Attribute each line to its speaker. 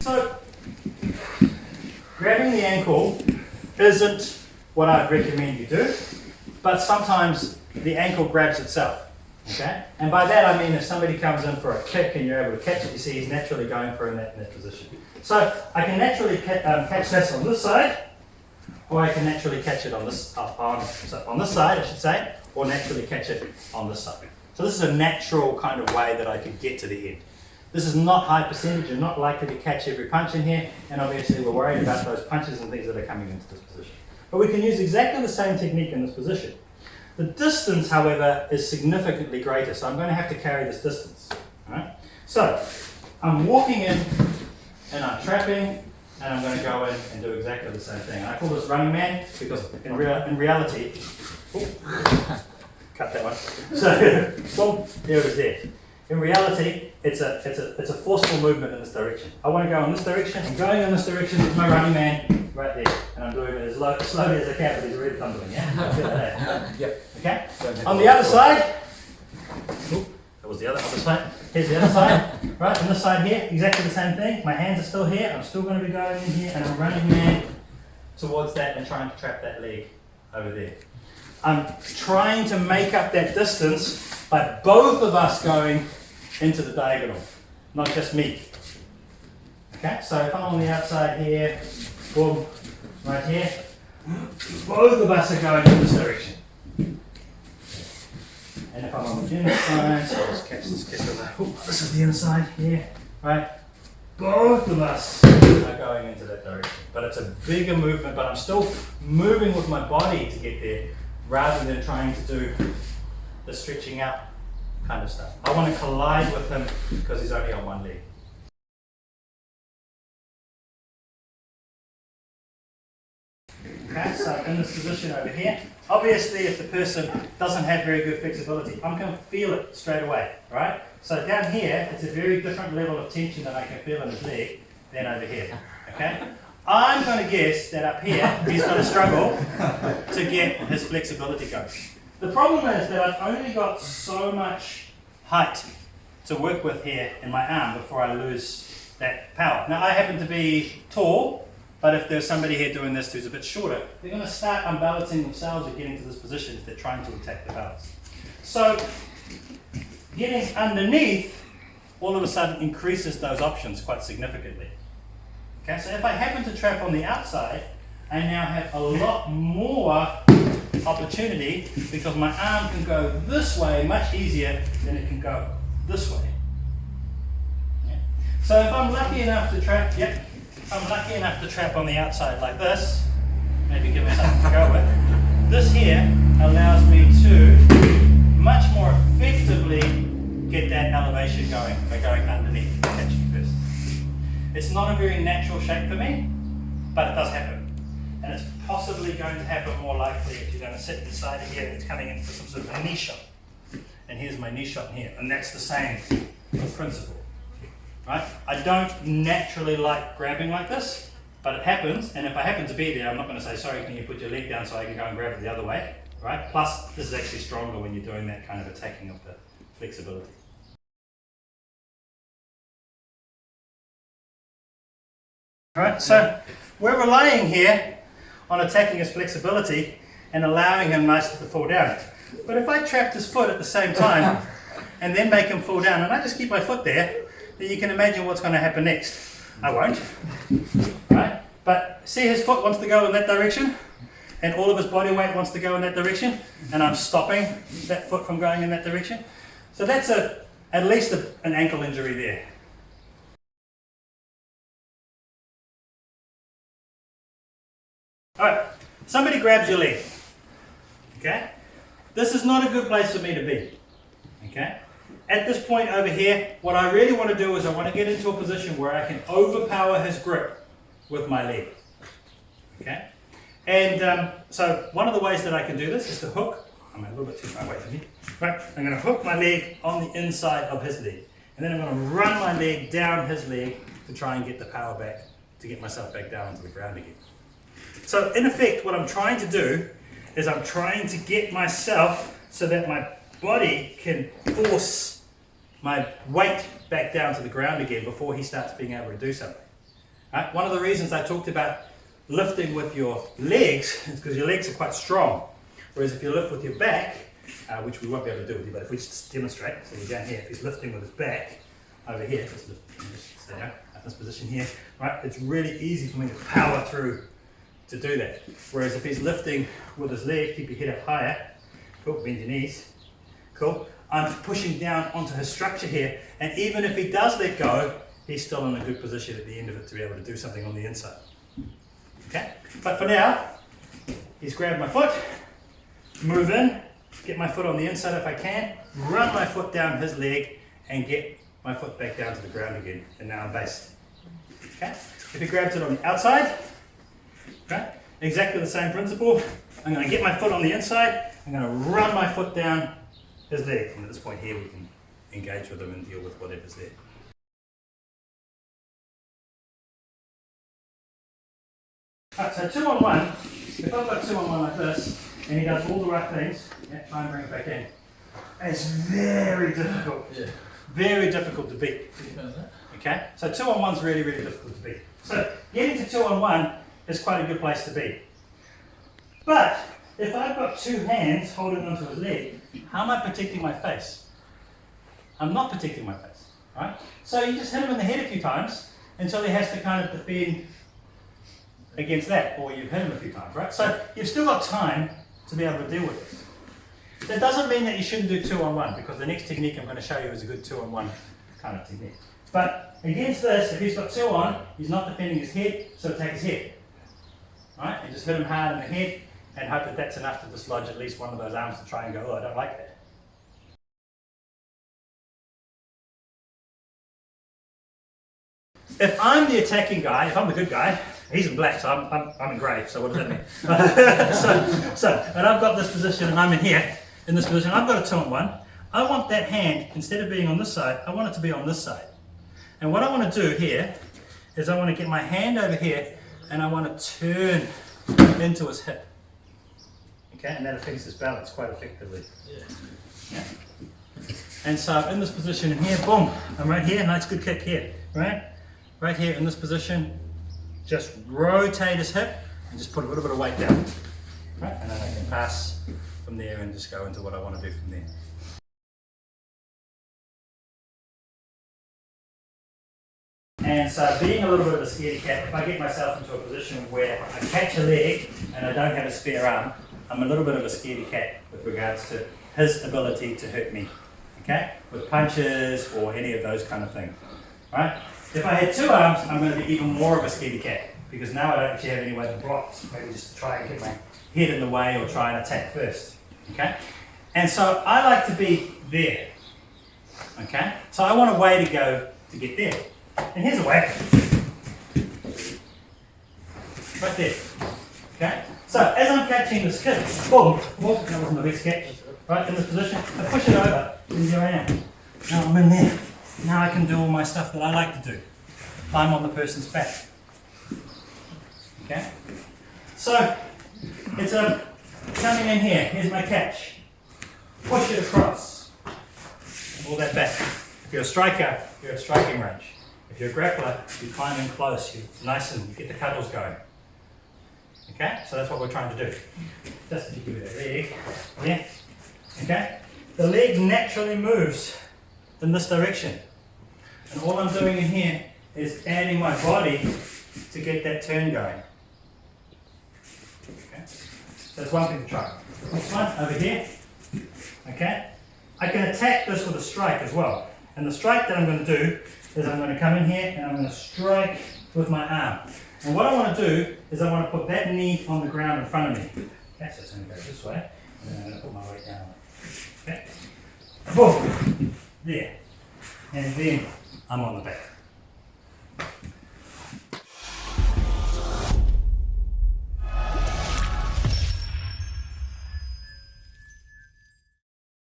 Speaker 1: So, grabbing the ankle isn't what I'd recommend you do, but sometimes the ankle grabs itself. Okay? And by that I mean if somebody comes in for a kick and you're able to catch it, you see he's naturally going for in that position. So I can naturally catch this on this side, or I can naturally catch it on this on this side, I should say, or naturally catch it on this side. So this is a natural kind of way that I could get to the end. This is not high percentage, you're not likely to catch every punch in here, and obviously we're worried about those punches and things that are coming into this position. But we can use exactly the same technique in this position. The distance, however, is significantly greater, so I'm going to have to carry this distance. All right? So, I'm walking in, and I'm trapping, and I'm going to go in and do exactly the same thing. And I call this running man, because in reality, cut that one. So, boom, there it is there. In reality, it's a forceful movement in this direction. I want to go in this direction, I'm going in this direction with my running man right there. And I'm doing it as slowly as I can, but he's already tumbling, yeah?
Speaker 2: Yep.
Speaker 1: Okay? On the other side, that was the other side. Here's the other side, right? On this side here, exactly the same thing. My hands are still here, I'm still going to be going in here, and I'm running man towards that and trying to trap that leg over there. I'm trying to make up that distance by both of us going into the diagonal, not just me. Okay, so if I'm on the outside here, boom, right here, both of us are going in this direction. And if I'm on the inside, so I'll just catch this this is the inside here, right? Both of us are going into that direction. But it's a bigger movement, but I'm still moving with my body to get there, rather than trying to do the stretching out kind of stuff. I want to collide with him because he's only on one leg. Okay, so in this position over here, obviously if the person doesn't have very good flexibility, I'm going to feel it straight away, right? So down here, it's a very different level of tension that I can feel in his leg than over here, okay? I'm going to guess that up here, he's going to struggle to get his flexibility going. The problem is that I've only got so much height to work with here in my arm before I lose that power. Now I happen to be tall, but if there's somebody here doing this who's a bit shorter, they're going to start unbalancing themselves or getting to this position if they're trying to attack the balance. So getting underneath all of a sudden increases those options quite significantly. Okay, so if I happen to trap on the outside, I now have a lot more opportunity because my arm can go this way much easier than it can go this way. Yeah. So if I'm lucky enough to trap, I'm lucky enough to trap on the outside like this, maybe give me something to go with. This here allows me to much more effectively get that elevation going by going underneath and catching first. It's not a very natural shape for me, but it does happen. And it's possibly going to happen more likely if you're going to sit inside of here and it's coming in for some sort of a knee shot. And here's my knee shot here, and that's the same principle. Right? I don't naturally like grabbing like this, but it happens, and if I happen to be there, I'm not going to say, sorry, can you put your leg down so I can go and grab it the other way, right? Plus, this is actually stronger when you're doing that kind of attacking of the flexibility. Alright, so we're relying here on attacking his flexibility and allowing him nicely to fall down. But if I trapped his foot at the same time and then make him fall down, and I just keep my foot there, then you can imagine what's going to happen next. I won't. Right? But see, his foot wants to go in that direction, and all of his body weight wants to go in that direction, and I'm stopping that foot from going in that direction. So that's at least an ankle injury there. Alright, somebody grabs your leg. Okay? This is not a good place for me to be. Okay? At this point over here, what I really want to do is I want to get into a position where I can overpower his grip with my leg. Okay? And so one of the ways that I can do this is to hook. I'm a little bit too far away from you. Right, I'm going to hook my leg on the inside of his leg. And then I'm going to run my leg down his leg to try and get the power back, to get myself back down onto the ground again. So in effect, what I'm trying to do is I'm trying to get myself so that my body can force my weight back down to the ground again before he starts being able to do something. Right? One of the reasons I talked about lifting with your legs is because your legs are quite strong. Whereas if you lift with your back, which we won't be able to do with you, but if we just demonstrate, so you're down here, if he's lifting with his back, over here, just stay down, at this position here, right? It's really easy for me to power through to do that. Whereas if he's lifting with his leg, keep your head up higher, cool, bend your knees, cool. I'm pushing down onto his structure here, and even if he does let go, he's still in a good position at the end of it to be able to do something on the inside. Okay, but for now, he's grabbed my foot, move in, get my foot on the inside if I can, run my foot down his leg, and get my foot back down to the ground again, and now I'm based. Okay, if he grabs it on the outside, okay, exactly the same principle. I'm going to get my foot on the inside, I'm going to run my foot down his leg, and at this point here we can engage with him and deal with whatever's there. Alright, so 2 on 1, if I've got 2 on 1 like this, and he does all the right things, yeah, try and bring it back in. It's very difficult. Yeah. Very difficult to beat. Okay, so 2 on 1 is really, really difficult to beat. So getting to 2 on 1 is quite a good place to be. But if I've got 2 hands holding onto his leg, how am I protecting my face? I'm not protecting my face, right? So you just hit him in the head a few times until he has to kind of defend against that, or you've hit him a few times, right? So you've still got time to be able to deal with this. That doesn't mean that you shouldn't do 2 on 1, because the next technique I'm going to show you is a good 2 on 1 kind of technique. But against this, if he's got 2 on, he's not defending his head, so take his head. Right? And just hit him hard in the head and hope that that's enough to dislodge at least one of those arms to try and go, oh, I don't like that. If I'm the attacking guy, if I'm the good guy, he's in black, so I'm in grey, so what does that mean? And I've got this position and I'm in here, in this position, I've got a 2 on 1. I want that hand, instead of being on this side, I want it to be on this side. And what I want to do here is I want to get my hand over here and I want to turn into his hip. Okay, and that affects his balance quite effectively. Yeah. And so in this position in here, boom, I'm right here, nice good kick here, right? Right here in this position, just rotate his hip and just put a little bit of weight down. Right? And then I can pass from there and just go into what I want to do from there. And so being a little bit of a scaredy cat, if I get myself into a position where I catch a leg and I don't have a spare arm, I'm a little bit of a scaredy cat with regards to his ability to hurt me. Okay? With punches or any of those kind of things. Right? If I had 2 arms, I'm going to be even more of a scaredy cat, because now I don't actually have any way to block, maybe just to try and get my head in the way or try and attack first. Okay? And so I like to be there. Okay? So I want a way to go to get there. And here's a way. Right there. Okay? So as I'm catching this kick, boom, that wasn't the best catch. Right, in this position, I push it over, and here I am. Now I'm in there. Now I can do all my stuff that I like to do. I'm on the person's back. Okay? So, it's coming in here. Here's my catch. Push it across. All that back. If you're a striker, you're at striking range. If you're a grappler, you climb in close. You nice and you get the cuddles going. Okay? So that's what we're trying to do. Just to give it a leg. Yeah? Okay? The leg naturally moves in this direction. And all I'm doing in here is adding my body to get that turn going. Okay? So that's one thing to try. Next one, over here. Okay? I can attack this with a strike as well. And the strike that I'm going to do is I'm going to come in here and I'm going to strike with my arm. And what I want to do is I want to put that knee on the ground in front of me. Okay, so it's going to go this way. And then I'm going to put my weight down. Okay? Boom! There. And then I'm on the back.